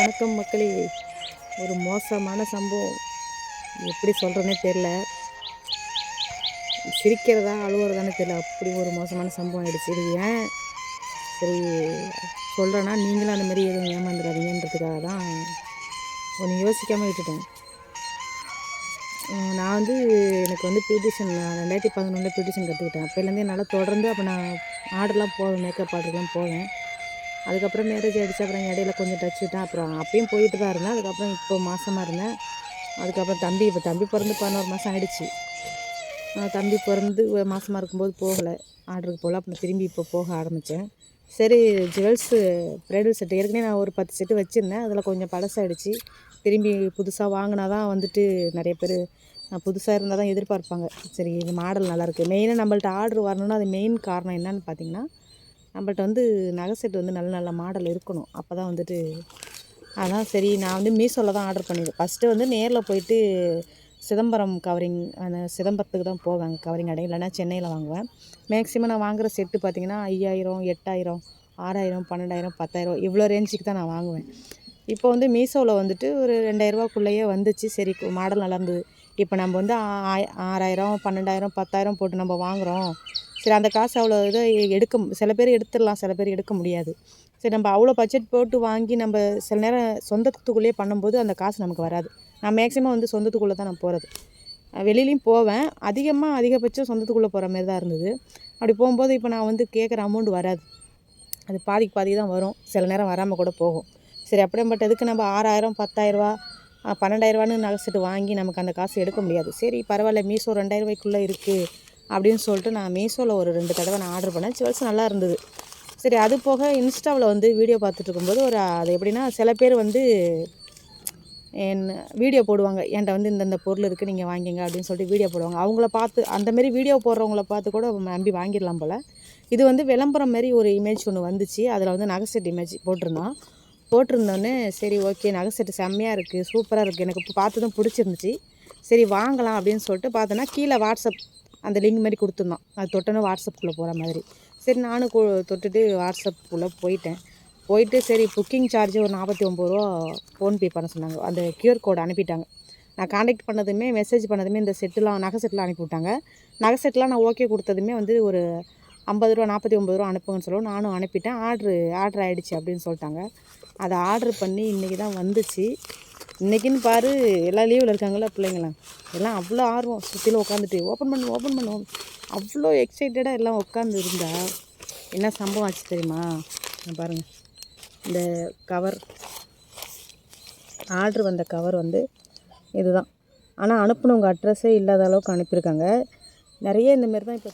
வணக்கம் மக்களே. ஒரு மோசமான சம்பவம், எப்படி சொல்கிறேன்னே தெரில. சிரிக்கிறதா அழுவுறதானே தெரில, அப்படி ஒரு மோசமான சம்பவம் ஆகிடுச்சு. இது ஏன் சரி சொல்கிறேன்னா, நீங்களும் அந்த மாதிரி எதுவும் ஏமாந்துடாதீங்கன்றதுக்காக தான் ஒன்று யோசிக்காமல் விட்டுட்டேன். நான் வந்து எனக்கு வந்து பியூட்டிஷியன், நான் 2011 பியூட்டிஷியன் கற்றுக்கிட்டேன். அப்போலேருந்து என்னால் தொடர்ந்து அப்போ நான் ஆர்டர்லாம் போவேன், மேக்கப் ஆர்டர்லாம் போவேன். அதுக்கப்புறம் மேரேஜ் ஆகிடுச்சு. அப்புறம் இடையில கொஞ்சம் டச் விட்டேன். அப்புறம் அப்பயும் போயிட்டு தான் இருந்தேன். அதுக்கப்புறம் இப்போ மாதமாக இருந்தேன். அதுக்கப்புறம் தம்பி பிறந்து 11 மாதம் ஆகிடுச்சு. தம்பி பிறந்து மாதமாக இருக்கும்போது போகலை, ஆர்டருக்கு போகல. அப்புறம் திரும்பி இப்போ போக ஆரம்பித்தேன். சரி, ஜுவல்ஸு ப்ரைடல் செட்டு ஏற்கனவே நான் ஒரு 10 செட்டு வச்சுருந்தேன். அதில் கொஞ்சம் பழசாகிடுச்சு. திரும்பி புதுசாக வாங்கினா தான் வந்துட்டு நிறைய பேர் புதுசாக இருந்தால் தான் எதிர்பார்ப்பாங்க. சரி, இது மாடல் நல்லாயிருக்கு. மெயினாக நம்மள்ட்ட ஆர்டர் வரணுன்னா அது மெயின் காரணம் என்னன்னு பார்த்தீங்கன்னா, நம்மள்ட்ட வந்து நகை செட்டு வந்து நல்ல நல்ல மாடல் இருக்கணும். அப்போ தான் வந்துட்டு அதான் சரி, நான் வந்து மீஷோவில் தான் ஆர்டர் பண்ணியிருக்கேன். ஃபஸ்ட்டு வந்து நேரில் போயிட்டு சிதம்பரம் கவரிங், அந்த சிதம்பரத்துக்கு தான் போவேன் கவரிங் கடை, இல்லைனா சென்னையில் வாங்குவேன். மேக்ஸிமம் நான் வாங்குகிற செட்டு பார்த்திங்கன்னா 5000, 8000, 6000, 12,000, 10,000 இவ்வளோ ரேஞ்சுக்கு தான் நான் வாங்குவேன். இப்போ வந்து மீஷோவில் வந்துட்டு ஒரு 2000ரூவாக்குள்ளேயே வந்துச்சு. சரி, மாடல் நல்லா இருந்தது. இப்போ நம்ம வந்து 6000, 12,000, 10,000 போட்டு நம்ம வாங்குகிறோம். சரி, அந்த காசு அவ்வளோ இதை சில பேர் எடுத்துடலாம், சில பேர் எடுக்க முடியாது. சரி, நம்ம அவ்வளோ பட்ஜெட் போட்டு வாங்கி நம்ம சில நேரம் சொந்தத்துக்குள்ளேயே பண்ணும்போது அந்த காசு நமக்கு வராது. நான் மேக்ஸிமம் வந்து சொந்தத்துக்குள்ளே தான் நான் போகிறது. வெளியிலையும் போவேன், அதிகபட்சம் சொந்தத்துக்குள்ளே போகிற மாதிரி தான் இருந்தது. அப்படி போகும்போது இப்போ நான் வந்து கேட்குற அமௌண்ட் வராது, அது பாதிக்கு பாதி தான் வரும், சில நேரம் வராமல் கூட போகும். சரி, அப்படியேப்பட்டதுக்கு நம்ம 6000, 10,000, 12,000 நகை செட்டு வாங்கி நமக்கு அந்த காசு எடுக்க முடியாது. சரி, பரவாயில்ல, மீஷோ 2000 இருக்குது அப்படின்னு சொல்லிட்டு நான் மீஷோவில் ஒரு 2 தடவை நான் ஆர்டர் பண்ணேன். ஜுவல்ஸ் நல்லா இருந்தது. சரி, அது போக இன்ஸ்டாவில் வந்து வீடியோ பார்த்துட்டு இருக்கும்போது அது எப்படின்னா, சில பேர் வந்து வீடியோ போடுவாங்க, என்கிட்ட வந்து இந்தந்த பொருள் இருக்குது, நீங்கள் வாங்கிங்க அப்படின்னு சொல்லிட்டு வீடியோ போடுவாங்க. அவங்கள பார்த்து, அந்தமாரி வீடியோ போடுறவங்கள பார்த்து கூட நம்பி வாங்கிடலாம் போல். இது வந்து விளம்பரம் மாரி ஒரு இமேஜ் ஒன்று வந்துச்சு. அதில் வந்து நகை செட் இமேஜ் போட்டிருந்தோன்னே சரி, ஓகே, நகை செட்டு செம்மையாக இருக்குது, சூப்பராக இருக்குது, எனக்கு இப்போ பார்த்ததும் பிடிச்சிருந்துச்சு. சரி, வாங்கலாம் அப்படின்னு சொல்லிட்டு பார்த்தோன்னா, கீழே வாட்ஸ்அப் அந்த லிங்க் மாதிரி கொடுத்துருந்தோம். அது தொட்டோன்னு வாட்ஸ்அப்புக்குள்ளே போகிற மாதிரி. சரி, நானும் தொட்டுட்டு வாட்ஸ்அப்புக்குள்ளே போயிட்டு சரி, புக்கிங் சார்ஜ் ஒரு 49 ரூபா ஃபோன்பே பண்ண சொன்னாங்க. அந்த கியூஆர் கோடு அனுப்பிட்டாங்க. நான் காண்டாக்ட் பண்ணதுமே, மெசேஜ் பண்ணதுமே இந்த நகை செட்டெலாம் அனுப்பிவிட்டாங்க. நகை செட்லாம் நான் ஓகே கொடுத்ததுமே வந்து ஒரு 50 ரூபா, 49 ரூபா அனுப்புங்கன்னு சொல்லுவோம். நானும் அனுப்பிட்டேன். ஆர்டர் ஆகிடுச்சு அப்படின்னு சொல்லிட்டாங்க. அதை ஆர்டர் பண்ணி இன்றைக்கி தான் வந்துச்சு. இன்றைக்கின்னு பாரு, எல்லாம் லீவில் இருக்காங்களா பிள்ளைங்களாம், எல்லாம் அவ்வளோ ஆர்வம், சுற்றிலும் உட்காந்துட்டு ஓப்பன் பண்ணுவோம், அவ்வளோ எக்ஸைட்டடாக எல்லாம் உட்காந்து இருந்தா என்ன சம்பவம் ஆச்சு தெரியுமா? பாருங்கள், இந்த கவர், ஆர்டர் வந்த கவர் வந்து இதுதான். ஆனால் அனுப்புனவங்க அட்ரஸே இல்லாத அளவுக்கு அனுப்பியிருக்காங்க. நிறைய இந்தமாரி தான் இப்போ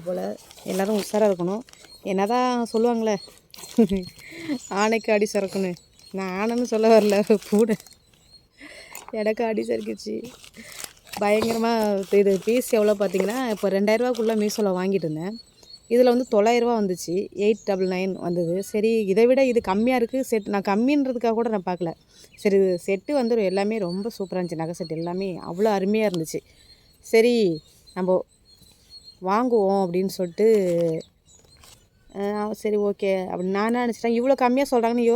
போல். எல்லோரும் உஷாராக இருக்கணும். என்ன தான் சொல்லுவாங்களே, ஆணைக்கு அடி சறுக்குன்னு, நான் ஆனைன்னு சொல்ல வரல, பூனை எனக்கு அடி சறுக்கிச்சு பயங்கரமாக. இது பீஸ் எவ்வளோ பார்த்தீங்கன்னா, இப்போ 2000ரூவாக்குள்ளே மீஷோவில் வாங்கிட்டு இருந்தேன். இதில் வந்து 900 ரூபா வந்துச்சு, 899 வந்தது. சரி, இதை விட இது கம்மியாக இருக்குது. செட் நான் கம்மின்றதுக்காக கூட நான் பார்க்கல. சரி, செட்டு வந்து எல்லாமே ரொம்ப சூப்பராக இருந்துச்சு. நகை செட் எல்லாமே அவ்வளோ அருமையாக இருந்துச்சு. சரி, நம்ம வாங்குவோம் அப்படின்னு சொல்லிட்டு சரி, ஓகே அப்படின்னு நான் என்ன நினச்சிட்டேன், இவ்வளோ கம்மியாக சொல்கிறாங்கன்னு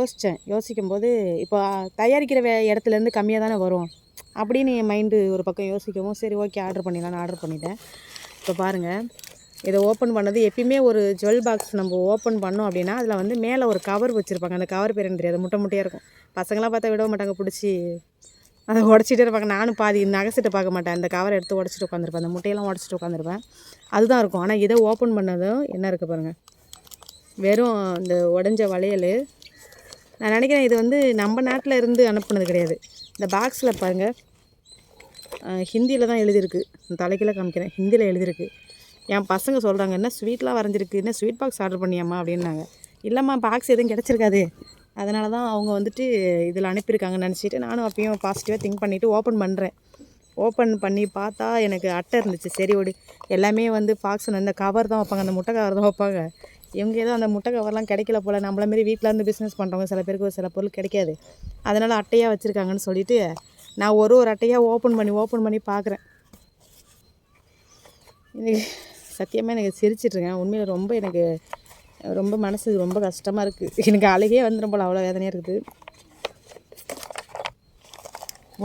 யோசிக்கும்போது, இப்போ தயாரிக்கிற இடத்துலேருந்து கம்மியாக தானே வரும் அப்படின்னு என் மைண்டு ஒரு பக்கம் யோசிக்கவும், சரி, ஓகே, ஆர்டர் பண்ணிட்டேன். இப்போ பாருங்கள், இதை ஓப்பன் பண்ணது, எப்பயுமே ஒரு ஜுவல் பாக்ஸ் நம்ம ஓப்பன் பண்ணோம் அப்படின்னா அதில் வந்து மேலே ஒரு கவர் வச்சுருப்பாங்க. அந்த கவர் பேர் எனக்கு தெரியாது, முட்டையாக இருக்கும். பசங்களாம் பார்த்தா விட மாட்டாங்க, பிடிச்சி அதை உடச்சிட்டே இருப்பாங்க. நானும் பாதி நகை செட்டை பார்க்க மாட்டேன், அந்த கவரை எடுத்து உடச்சிட்டு உட்காந்துருப்பேன், அந்த முட்டையெல்லாம் உடச்சிட்டு உட்காந்துருப்பேன். அதுதான் இருக்கும். ஆனால் இதை ஓப்பன் பண்ணதும் என்ன இருக்குது பாருங்கள், வெறும் இந்த உடஞ்ச வளையல். நான் நினைக்கிறேன் இது வந்து நம்ம நாட்டில் இருந்து அனுப்புனது கிடையாது. இந்த பாக்ஸில் பாருங்கள், ஹிந்தியில் தான் எழுதியிருக்கு. தலைக்கீழ காமிக்கிறேன், ஹிந்தியில் எழுதியிருக்கு. என் பசங்க சொல்கிறாங்க, என்ன ஸ்வீட்லாம் வரைஞ்சிருக்கு, என்ன ஸ்வீட் பாக்ஸ் ஆர்டர் பண்ணியாம்மா அப்படின்னாங்க. இல்லைம்மா, பாக்ஸ் எதுவும் கிடச்சிருக்காது, அதனால தான் அவங்க வந்துட்டு இதில் அனுப்பியிருக்காங்கன்னு நினச்சிட்டு நானும் அப்பயும் பாசிட்டிவாக திங்க் பண்ணிவிட்டு ஓப்பன் பண்ணுறேன். ஓப்பன் பண்ணி பார்த்தா எனக்கு அட்டை இருந்துச்சு. சரி, எல்லாமே வந்து பாக்ஸ் இந்த கவர் தான் வைப்பாங்க, அந்த முட்டை கவர் தான் வைப்பாங்க. இவங்க ஏதோ அந்த முட்டை கவர்லாம் கிடைக்கல போல், நம்மள மாரி வீட்டில் இருந்து பிஸ்னஸ் பண்ணுறவங்க சில பேருக்கு ஒரு சில பொருள் கிடைக்காது, அதனால் அட்டையாக வச்சுருக்காங்கன்னு சொல்லிவிட்டு நான் ஒரு அட்டையாக ஓப்பன் பண்ணி பார்க்குறேன். எனக்கு சத்தியமாக எனக்கு சிரிச்சிட்ருக்கேன். உண்மையில் ரொம்ப எனக்கு ரொம்ப மனசு ரொம்ப கஷ்டமாக இருக்குது. எனக்கு அழுகே வந்துடும் போல், அவ்வளோ வேதனையாக இருக்குது.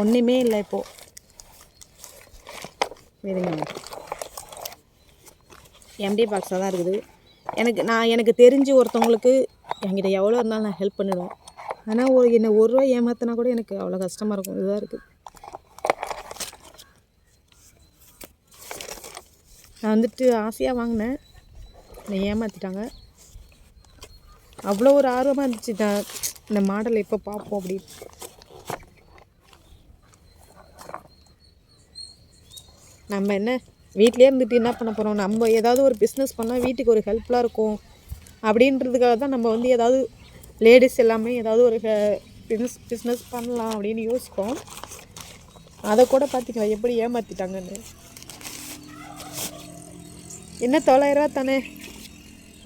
ஒன்றுமே இல்லை இப்போது. வேறுங்க எம்டி பாக்ஸாக தான் இருக்குது. எனக்கு தெரிஞ்சு ஒருத்தவங்களுக்கு என்கிட்ட எவ்வளோ இருந்தாலும் நான் ஹெல்ப் பண்ணிடுவேன். ஆனால் என்னை ரூபா ஏமாத்தினா கூட எனக்கு அவ்வளோ கஷ்டமாக இருக்கும். இதுதான் இருக்குது. நான் வந்துட்டு ஆசையாக வாங்கினேன், என்னை ஏமாற்றிட்டாங்க. அவ்வளோ ஒரு ஆர்வமாக இருந்துச்சு இந்த மாடல் எப்போ பார்ப்போம் அப்படின்னு. நம்ம என்ன வீட்டிலே இருந்துட்டு என்ன பண்ண போகிறோம்? நம்ம ஏதாவது ஒரு பிஸ்னஸ் பண்ணால் வீட்டுக்கு ஒரு ஹெல்ப்ஃபுல்லாக இருக்கும் அப்படின்றதுக்காக தான் நம்ம வந்து ஏதாவது லேடிஸ் எல்லாமே ஏதாவது ஒரு பிஸ்னஸ் பண்ணலாம் அப்படின்னு யோசிப்போம். அதை கூட பார்த்திங்களா எப்படி ஏமாற்றிட்டாங்கன்னு. என்ன 900 தானே,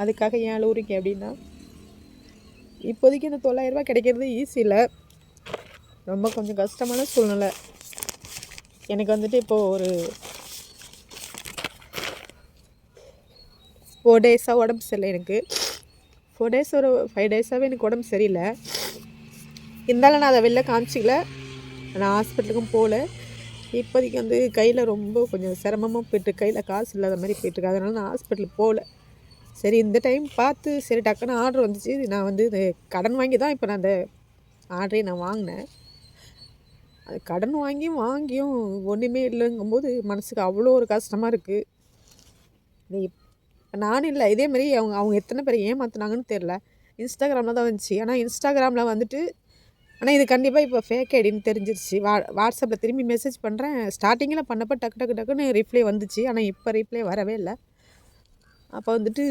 அதுக்காக ஏன் அழுவுறீங்க அப்படின்னா, இப்போதைக்கு இந்த 900 கிடைக்கிறது ஈஸி இல்லை, ரொம்ப கொஞ்சம் கஷ்டமான சூழ்நிலை. எனக்கு வந்துட்டு இப்போது ஒரு 4 டேஸாக உடம்பு சரியில்லை. எனக்கு 4 டேஸ் ஒரு 5 டேஸாகவே எனக்கு உடம்பு சரியில்லை. இருந்தாலும் நான் அதை வெளில காமிச்சிக்கல, நான் ஹாஸ்பிட்டலுக்கும் போகல. இப்போதைக்கு வந்து கையில் ரொம்ப கொஞ்சம் சிரமமாக போய்ட்டு, கையில் காசு இல்லாத மாதிரி போய்ட்டுருக்கு. அதனால் நான் ஹாஸ்பிட்டலுக்கு போகல. சரி இந்த டைம் பார்த்து சரி டக்குன்னு ஆர்டர் வந்துச்சு. நான் வந்து இது கடன் வாங்கி தான் இப்போ நான் அந்த ஆர்டரே நான் வாங்கினேன். அது கடன் வாங்கியும் ஒன்றுமே இல்லைங்கும்போது மனசுக்கு அவ்வளோ ஒரு கஷ்டமாக இருக்குது. இப்போ நானும் இல்லை, இதேமாரி அவங்க எத்தனை பேர் ஏமாத்துனாங்கன்னு தெரில. இன்ஸ்டாகிராமில் தான் வந்துச்சு. ஆனால் இன்ஸ்டாகிராமில் வந்துட்டு ஆனால் இது கண்டிப்பாக இப்போ ஃபேக் ஐடின்னு தெரிஞ்சிருச்சு. வாட்ஸ்அப்பில் திரும்பி மெசேஜ் பண்ணுறேன். ஸ்டார்டிங்கில் பண்ணப்போ டக்குன்னு ரிப்ளை வந்துச்சு. ஆனால் இப்போ ரிப்ளை வரவே இல்லை. அப்போ வந்துட்டு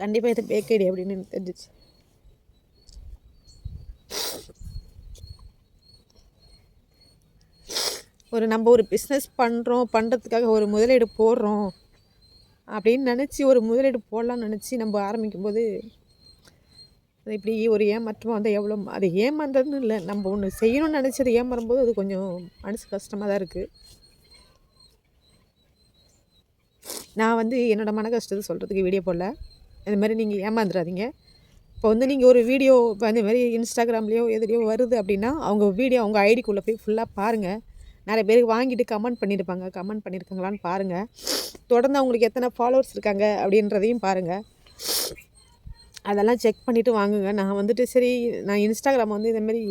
கண்டிப்பாக இது ஃபேக் ஐடி அப்படின்னு தெரிஞ்சிச்சு. நம்ம ஒரு பிஸ்னஸ் பண்ணுறதுக்காக ஒரு முதலீடு போடுறோம் அப்படின்னு நினச்சி ஒரு முதலீடு போடலான்னு நினச்சி நம்ம ஆரம்பிக்கும்போது அது இப்படி ஒரு ஏமாற்றமாக வந்து எவ்வளோ அது ஏமாந்ததுன்னு இல்லை, நம்ம ஒன்று செய்யணும்னு நினச்சது ஏமாறும்போது அது கொஞ்சம் மனசு கஷ்டமாக தான் இருக்குது. நான் வந்து என்னோடய மன கஷ்டத்தை சொல்கிறதுக்கு வீடியோ போடல. இந்த மாதிரி நீங்கள் ஏமாந்துடாதீங்க. இப்போ வந்து நீங்கள் ஒரு வீடியோ இப்போ இந்த மாதிரி இன்ஸ்டாகிராம்லேயோ எதுலேயோ வருது அப்படின்னா அவங்க வீடியோ அவங்க ஐடிக்குள்ளே போய் ஃபுல்லாக பாருங்கள். நிறைய பேருக்கு வாங்கிட்டு கமெண்ட் பண்ணியிருக்காங்களான்னு பாருங்கள். தொடர்ந்து அவங்களுக்கு எத்தனை ஃபாலோவர்ஸ் இருக்காங்க அப்படின்றதையும் பாருங்கள். அதெல்லாம் செக் பண்ணிவிட்டு வாங்குங்க. நான் வந்துட்டு சரி நான் இன்ஸ்டாகிராம் வந்து இந்தமாரி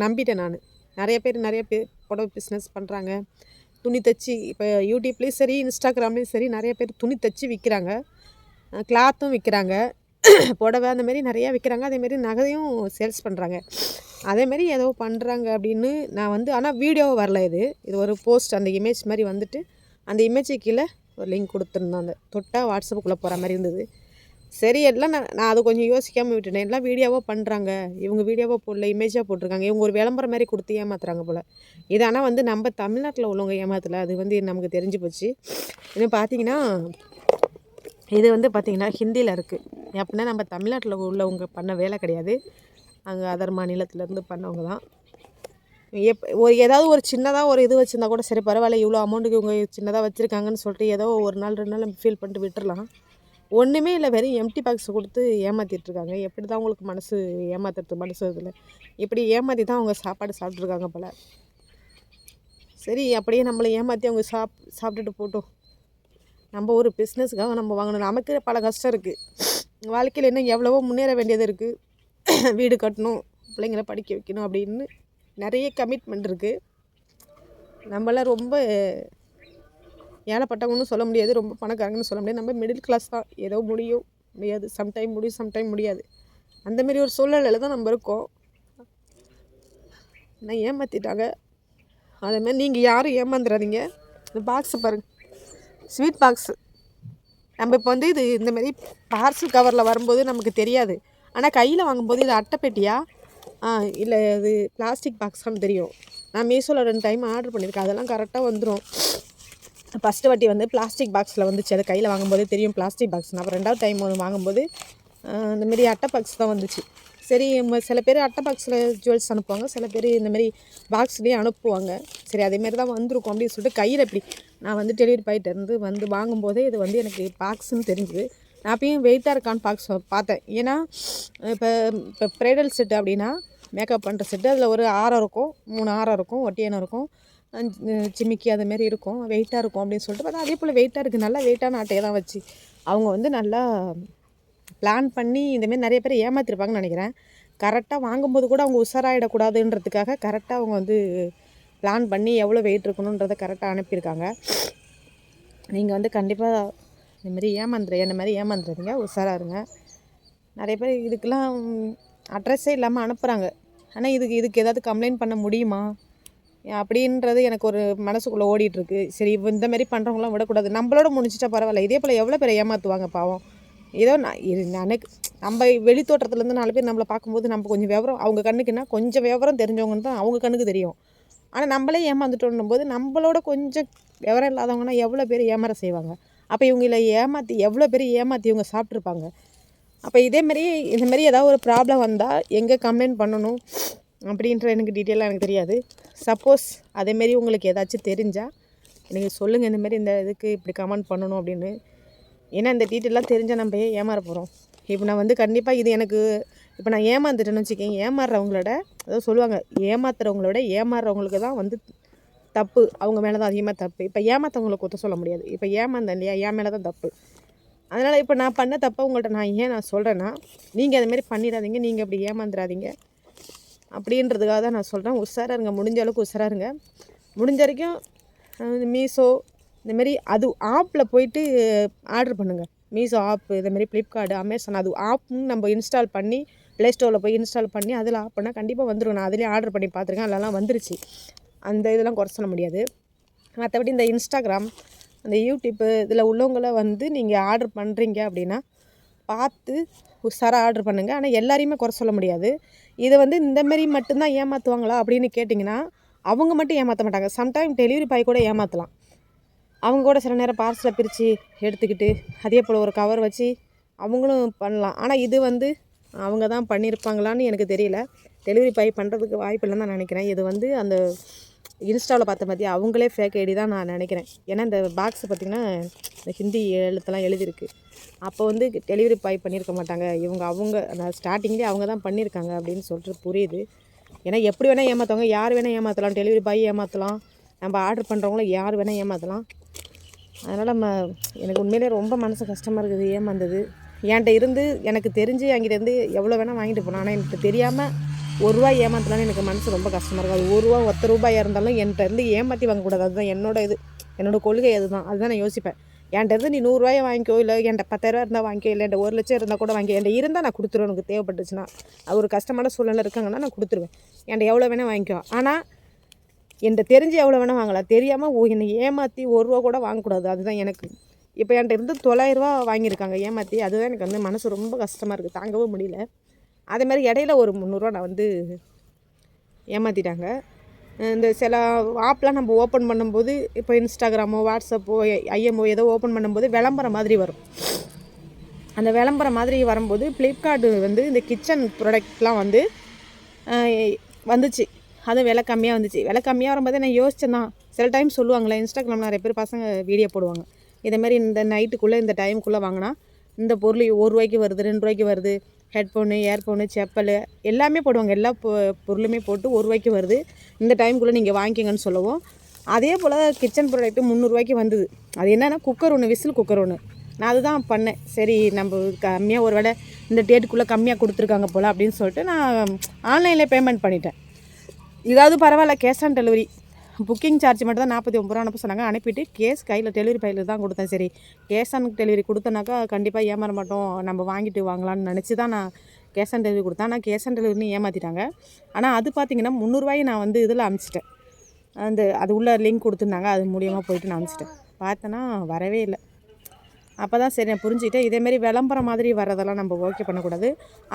நம்பிட்டேன். நிறைய பேர் புடவை பிஸ்னஸ் பண்ணுறாங்க, துணி தைச்சி இப்போ யூடியூப்லேயும் சரி இன்ஸ்டாகிராம்லேயும் சரி நிறைய பேர் துணி தைச்சி விற்கிறாங்க, கிளாத்தும் விற்கிறாங்க, புடவை அந்தமாரி நிறையா விற்கிறாங்க. அதேமாரி நகையும் சேல்ஸ் பண்ணுறாங்க. அதேமாரி ஏதோ பண்ணுறாங்க அப்படின்னு நான் வந்து ஆனால் வீடியோ வரல. இது ஒரு போஸ்ட், அந்த இமேஜ் மாதிரி வந்துட்டு அந்த இமேஜுக்கு கீழே ஒரு லிங்க் கொடுத்துருந்தோம். அந்த தொட்டால் வாட்ஸ்அப்புக்குள்ளே போகிற மாதிரி இருந்தது. சரி எல்லாம் நான் அதை கொஞ்சம் யோசிக்காமல் விட்டுட்டேன். எல்லாம் வீடியோவாக பண்ணுறாங்க, இவங்க வீடியோவாக போடல, இமேஜாக போட்டிருக்காங்க, இவங்க ஒரு விளம்பரம் மாதிரி கொடுத்து ஏமாத்துறாங்க போல். இது ஆனால் வந்து நம்ம தமிழ்நாட்டில் உள்ளவங்க ஏமாத்தலை, அது வந்து நமக்கு தெரிஞ்சு போச்சு. இன்னும் பார்த்தீங்கன்னா இது வந்து பார்த்திங்கன்னா ஹிந்தியில் இருக்குது. அப்படின்னா நம்ம தமிழ்நாட்டில் உள்ளவங்க பண்ண வேலை கிடையாது, அங்கே அதர் மாநிலத்திலேருந்து பண்ணவங்க தான். ஏதாவது ஒரு சின்னதாக ஒரு இது வச்சுருந்தா கூட சரி பரவாயில்ல, இவ்வளோ அமௌண்ட்டுக்கு இவங்க சின்னதாக வச்சுருக்காங்கன்னு சொல்லிட்டு ஏதோ ஒரு நாள் 2 நாள் நம்ம ஃபீல் பண்ணிட்டு விட்டுறலாம். ஒன்றுமே இல்லை, வெறும் எம்டி பாக்ஸ் கொடுத்து ஏமாற்றிட்டுருக்காங்க. எப்படி தான் உங்களுக்கு மனசு ஏமாத்துறது மனசு இதில் இப்படி ஏமாற்றி தான் அவங்க சாப்பாடு சாப்பிட்ருக்காங்க போல். சரி அப்படியே நம்மளை ஏமாற்றி அவங்க சாப்பிட்டுட்டு போட்டோம். நம்ம ஒரு பிஸ்னஸுக்காக நம்ம வாங்கணும். நமக்கு பல கஷ்டம் இருக்குது வாழ்க்கையில், இன்னும் எவ்வளவோ முன்னேற வேண்டியது இருக்குது. வீடு கட்டணும், பிள்ளைங்களை படிக்க வைக்கணும் அப்படின்னு நிறைய கமிட்மெண்ட் இருக்குது. நம்மளாம் ரொம்ப ஏழைப்பட்டவங்கன்னு சொல்ல முடியாது, ரொம்ப பணக்காரங்கன்னு சொல்ல முடியாது. நம்ம மிடில் கிளாஸ் தான், ஏதோ முடியாது, சம்டைம் முடியும் சம்டைம் முடியாது. அந்தமாரி ஒரு சூழ்நிலையில் தான் நம்ம இருக்கோம். நான் ஏமாற்றிட்டாங்க. அதேமாதிரி நீங்கள் யாரும் ஏமாந்துடாதீங்க. இந்த பாக்ஸை பாருங்கள், ஸ்வீட் பாக்ஸு. நம்ம இப்போ வந்து இது இந்தமாரி பார்சல் கவரில் வரும்போது நமக்கு தெரியாது, ஆனால் கையில் வாங்கும்போது இது அட்டைப்பெட்டியா இல்லை இது பிளாஸ்டிக் பாக்ஸான்னு தெரியும். நான் மீஷோவில் 2 டைம் ஆர்டர் பண்ணியிருக்கேன், அதெல்லாம் கரெக்டாக வந்துடும். ஃபஸ்ட்டு வாட்டி வந்து பிளாஸ்டிக் பாக்ஸில் வந்துச்சு. அது கையில் வாங்கும்போதே தெரியும் பிளாஸ்டிக் பாக்ஸ்னு. அப்புறம் 2வது டைம் வாங்கும்போது இந்தமாரி அட்டை பாக்ஸ் தான் வந்துச்சு. சரி சில பேர் அட்டை பாக்ஸில் ஜுவல்ஸ் அனுப்புவாங்க, சில பேர் இந்தமாரி பாக்ஸ்லேயே அனுப்புவாங்க. சரி அதேமாரி தான் வந்திருக்கும் அப்படின்னு சொல்லிட்டு கையில் இப்படி நான் வந்து டெலிவரி பாய்கிட்டேருந்து வந்து வாங்கும்போதே இது வந்து எனக்கு பாக்ஸுன்னு தெரிஞ்சுது. நான் அப்பயும் வெயிட்டாக இருக்கான்னு பார்த்தேன். ஏன்னா இப்போ ப்ரைடல் செட்டு அப்படின்னா மேக்கப் பண்ணுற செட்டு அதில் ஒரு ஆரம் இருக்கும், 3 ஆரம் இருக்கும், ஒட்டியானம் இருக்கும், ஜிமிக்கி அதுமாரி இருக்கும், வெயிட்டாக இருக்கும் அப்படின்னு சொல்லிட்டு பார்த்தா அதே போல் வெயிட்டாக இருக்குது. நல்லா வெயிட்டான அட்டையை தான் வச்சு அவங்க வந்து நல்லா பிளான் பண்ணி இந்தமாரி நிறைய பேர் ஏமாற்றிருப்பாங்கன்னு நினைக்கிறேன். கரெக்டாக வாங்கும்போது கூட அவங்க உஷாராயிடக்கூடாதுன்றதுக்காக கரெக்டாக அவங்க வந்து பிளான் பண்ணி எவ்வளோ வெயிட் இருக்கணுன்றதை கரெக்டாக அனுப்பியிருக்காங்க. நீங்கள் வந்து கண்டிப்பாக இந்தமாரி இந்த மாதிரி ஏமாந்துடாதீங்க, உஷாராக இருங்க. நிறைய பேர் இதுக்கெல்லாம் அட்ரஸே இல்லாமல் அனுப்புகிறாங்க. ஆனால் இதுக்கு ஏதாவது கம்ப்ளைண்ட் பண்ண முடியுமா அப்படின்றது எனக்கு ஒரு மனசுக்குள்ளே ஓடிட்டுருக்கு. சரி இந்தமாரி பண்ணுறவங்களாம் விடக்கூடாது, நம்மளோட முடிஞ்சிட்டா பரவாயில்ல. இதே போல் எவ்வளோ பேர் ஏமாற்றுவாங்க பாவம். ஏதோ எனக்கு நம்ம வெளி தோற்றத்துலேருந்து 4 பேர் நம்மளை பார்க்கும்போது நம்ம கொஞ்சம் விவரம் அவங்க கண்ணுக்குன்னா கொஞ்சம் விவரம் தெரிஞ்சவங்கன்னு தான் அவங்க கண்ணுக்கு தெரியும். ஆனால் நம்மளே ஏமாந்துட்டோன்னும் போது நம்மளோட கொஞ்சம் விவரம் இல்லாதவங்கன்னா எவ்வளோ பேர் ஏமாற செய்வாங்க. அப்போ இவங்கள ஏமாற்றி எவ்வளோ பேர் ஏமாற்றி இவங்க சாப்பிட்ருப்பாங்க. அப்போ இந்தமாரி ஏதாவது ஒரு ப்ராப்ளம் வந்தால் எங்கே கம்ப்ளைண்ட் பண்ணணும் அப்படின்ற எனக்கு டீட்டெயிலாக எனக்கு தெரியாது. சப்போஸ் அதேமாரி உங்களுக்கு ஏதாச்சும் தெரிஞ்சால் எனக்கு சொல்லுங்கள், இந்தமாரி இந்த இதுக்கு இப்படி கமெண்ட் பண்ணணும் அப்படின்னு. ஏன்னா இந்த டீட்டெயிலாம் தெரிஞ்சால் நம்ம ஏமாற போகிறோம். இப்போ நான் வந்து கண்டிப்பாக இது எனக்கு இப்போ நான் ஏமாந்துட்டேன்னு வச்சுக்கோங்க, ஏமாறுறவங்களோட அதாவது சொல்லுவாங்க ஏமாத்துறவங்களோட ஏமாறுறவங்களுக்கு தான் வந்து தப்பு, அவங்க மேலே தான் அதிகமாக தப்பு. இப்போ ஏமாற்றவங்களை குற்றம் சொல்ல முடியாது. இப்போ ஏமாந்தேன் இல்லையா, என் மேலே தான் தப்பு. அதனால் இப்போ நான் பண்ண தப்பை உங்கள்கிட்ட நான் சொல்கிறேன்னா நீங்கள் அதுமாரி பண்ணிடாதீங்க, நீங்கள் அப்படி ஏமாந்துடாதீங்க அப்படின்றதுக்காக தான் நான் சொல்கிறேன். உஷாராக இருங்க, முடிஞ்ச அளவுக்கு உஷாராக இருங்க. முடிஞ்ச வரைக்கும் மீஷோ இந்தமாரி அது ஆப்பில் போய்ட்டு ஆர்டர் பண்ணுங்கள். மீஷோ ஆப்பு, இதேமாரி ஃப்ளிப்கார்டு, அமேசான் அது ஆப்னு நம்ம இன்ஸ்டால் பண்ணி ப்ளே ஸ்டோரில் போய் இன்ஸ்டால் பண்ணி அதில் ஆப் பண்ணால் கண்டிப்பாக வந்துடும். நான் அதிலே ஆர்டர் பண்ணி பார்த்துருக்கேன், அதெல்லாம் வந்துருச்சு. அந்த இதெல்லாம் குறை சொல்ல முடியாது. மற்றபடி இந்த இன்ஸ்டாகிராம், அந்த யூடியூப்பு இதில் உள்ளவங்கள வந்து நீங்கள் ஆர்டர் பண்ணுறீங்க அப்படின்னா பார்த்து உஷாராக ஆர்டர் பண்ணுங்கள். ஆனால் எல்லாரையுமே குறை சொல்ல முடியாது. இதை வந்து இந்தமாரி மட்டும்தான் ஏமாற்றுவாங்களா அப்படின்னு கேட்டிங்கன்னா அவங்க மட்டும் ஏமாற்ற மாட்டாங்க. சம்டைம் டெலிவரி பாய் கூட ஏமாற்றலாம். அவங்க கூட சில நேரம் பார்சலை பிரித்து எடுத்துக்கிட்டு அதே போல் ஒரு கவர் வச்சு அவங்களும் பண்ணலாம். ஆனால் இது வந்து அவங்க தான் பண்ணியிருப்பாங்களான்னு எனக்கு தெரியல. டெலிவரி பாய் பண்ணுறதுக்கு வாய்ப்பு இல்லைன்னு நான் நினைக்கிறேன். இது வந்து அந்த இன்ஸ்டாவில் பார்த்த மாதிரி அவங்களே ஃபேக் ஐடி தான் நான் நினைக்கிறேன். ஏன்னா இந்த பாக்ஸ் பார்த்திங்கன்னா இந்த ஹிந்தி எழுத்தெல்லாம் எழுதியிருக்கு. அப்போ வந்து டெலிவரி பாய் பண்ணியிருக்க மாட்டாங்க, அவங்க அந்த ஸ்டார்டிங்லேயே அவங்க தான் பண்ணியிருக்காங்க அப்படின்னு சொல்லிட்டு புரியுது. ஏன்னா எப்படி வேணால் ஏமாற்றுவாங்க, யார் வேணால் ஏமாற்றலாம், டெலிவரி பாய் ஏமாற்றலாம், நம்ம ஆர்டர் பண்ணுறவங்களும் யார் வேணால் ஏமாற்றலாம். அதனால் எனக்கு உண்மையிலே ரொம்ப மனசு கஷ்டமாக இருக்குது ஏமாந்தது. என்கிட்ட இருந்து எனக்கு தெரிஞ்சு என்கிட்டேருந்து எவ்வளோ வேணால் வாங்கிட்டு போனேன். ஆனால் எனக்கு தெரியாமல் ₹1 ஏமாற்றலான்னு எனக்கு மனசு ரொம்ப கஷ்டமாக இருக்குது. அது ₹1 ₹10 இருந்தாலும் என்கிட்ட இருந்து ஏமாற்றி வாங்கக்கூடாது. அதுதான் என்னோடய கொள்கை. அதுதான் நான் யோசிப்பேன். என்கிட்ட இருந்து நீ ₹100 வாங்கிக்கோ, இல்லை என்கிட்ட ₹10,000 இருந்தால் வாங்கிக்கோ, இல்லை என்கிட்ட 1,00,000 இருந்தால் கூட வாங்கிக்கோ, என்கிட்ட இருந்தால் நான் கொடுத்துருவேன். எனக்கு தேவைப்பட்டுச்சுன்னா அது ஒரு கஷ்டமான சூழ்நிலை இருக்காங்கன்னா நான் கொடுத்துருவேன். என்கிட்ட எவ்வளோ வேணால் வாங்கிக்கோ. ஆனால் என்கிட்ட தெரிஞ்சு எவ்வளோ வேணால் வாங்கலாம், தெரியாமல் என்னை ஏமாற்றி ₹1 கூட வாங்கக்கூடாது. அதுதான் எனக்கு. இப்போ என்கிட்ட இருந்து ₹900 வாங்கியிருக்காங்க ஏமாற்றி. அதுதான் எனக்கு வந்து மனசு ரொம்ப கஷ்டமாக இருக்குது, தாங்கவும் முடியல. அதேமாதிரி இடையில ஒரு ₹300 நான் வந்து ஏமாற்றிட்டாங்க. இந்த சில ஆப்லாம் நம்ம ஓப்பன் பண்ணும்போது இப்போ இன்ஸ்டாகிராமோ வாட்ஸ்அப்போ ஐஎம்ஓ ஏதோ ஓப்பன் பண்ணும்போது விளம்பரம் மாதிரி வரும். அந்த விளம்பரம் மாதிரி வரும்போது ஃப்ளிப்கார்ட்டு வந்து இந்த கிச்சன் ப்ராடக்ட்லாம் வந்து வந்துச்சு. அதுவும் விலை கம்மியாக வந்துச்சு. விலை கம்மியாக வரும்போது நான் யோசிச்சேன் தான். சில டைம் சொல்லுவாங்களே இன்ஸ்டாகிராமில் நிறைய பேர் பசங்க வீடியோ போடுவாங்க. இதேமாரி இந்த நைட்டுக்குள்ளே இந்த டைமுக்குள்ளே வாங்கினா இந்த பொருள் ₹1 வருது, ₹2 வருது, ஹெட்ஃபோனு, இயர்ஃபோனு, செப்பல் எல்லாமே போடுவாங்க. எல்லா பொருளுமே போட்டு ₹1 வருது, இந்த டைமுக்குள்ளே நீங்கள் வாங்கிக்கங்கன்னு சொல்லவும், அதே போல் கிச்சன் ப்ராடக்ட்டு ₹300 வந்தது. அது என்னென்னா குக்கர் ஒன்று, விசில் குக்கர் ஒன்று. நான் அதுதான் பண்ணேன். சரி நம்ம கம்மியாக ஒரு வேளை இந்த டேட்டுக்குள்ளே கம்மியாக கொடுத்துருக்காங்க போல் அப்படின்னு சொல்லிட்டு நான் ஆன்லைனில் பேமெண்ட் பண்ணிட்டேன். இதாவது பரவாயில்ல, cash on delivery. Booking charge மட்டும் தான் ₹49 அனுப்ப சொன்னாங்க. அனுப்பிட்டு கேஸ் கையில் டெலிவரி பையில் தான் கொடுத்தேன். சரி கேஷ் ஆன் டெலிவரி கொடுத்தனாக்கா கண்டிப்பாக ஏமாற மாட்டோம், நம்ம வாங்கிட்டு வாங்கலாம்னு நினச்சி தான் நான் கேஷ் ஆன் டெலிவரி கொடுத்தேன். ஆனால் கேஷ் ஆன் டெலிவரின்னு ஏமாற்றிட்டாங்க. ஆனால் அது பார்த்திங்கன்னா ₹300 நான் வந்து இதில் அனுப்பிச்சிட்டேன். அது உள்ள லிங்க் கொடுத்துருந்தாங்க, அது மூலியமாக போயிட்டு நான் அனுப்பிச்சிட்டேன். பார்த்தேன்னா வரவே இல்லை. அப்போ தான் சரி நான் புரிஞ்சுக்கிட்டேன். இதேமாரி விளம்பரம் மாதிரி வரதெல்லாம் நம்ம ஓகே பண்ணக்கூடாது.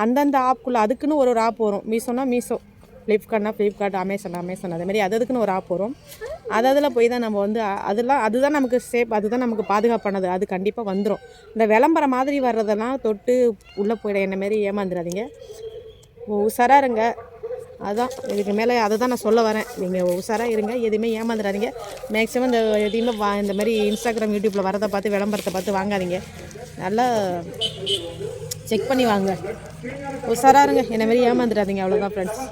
அந்தந்த ஆப்புக்குள்ளே அதுக்குன்னு ஒரு ஆப் வரும். மீஷோனா மீஷோ, ஃப்ளிப்கார்ட், அமேசான் அதே மாதிரி அதுக்குன்னு ஒரு ஆப் வரும். அதில் போய் தான் நம்ம வந்து அதுதான் நமக்கு சேஃப், அதுதான் நமக்கு பாதுகாப்பானது. அது கண்டிப்பாக வந்துடும். இந்த விளம்பரம் மாதிரி வர்றதெல்லாம் தொட்டு உள்ளே போயிட என்ன மாரி ஏமாந்துடாதீங்க. உஷாராக இருங்க. அதுதான் இதுக்கு மேலே அதை தான் நான் சொல்ல வரேன். நீங்கள் உஷாராக இருங்க, எதுவுமே ஏமாந்துடாதீங்க. மேக்ஸிமம் இந்த எதையுமே இந்த மாதிரி இன்ஸ்டாகிராம், யூடியூப்பில் வரதை பார்த்து விளம்பரத்தை பார்த்து வாங்காதீங்க. நல்லா செக் பண்ணி வாங்க. உஷாராக இருங்க, என்ன மாரி ஏமாந்துடாதீங்க. அவ்வளோதான் ஃப்ரெண்ட்ஸ்.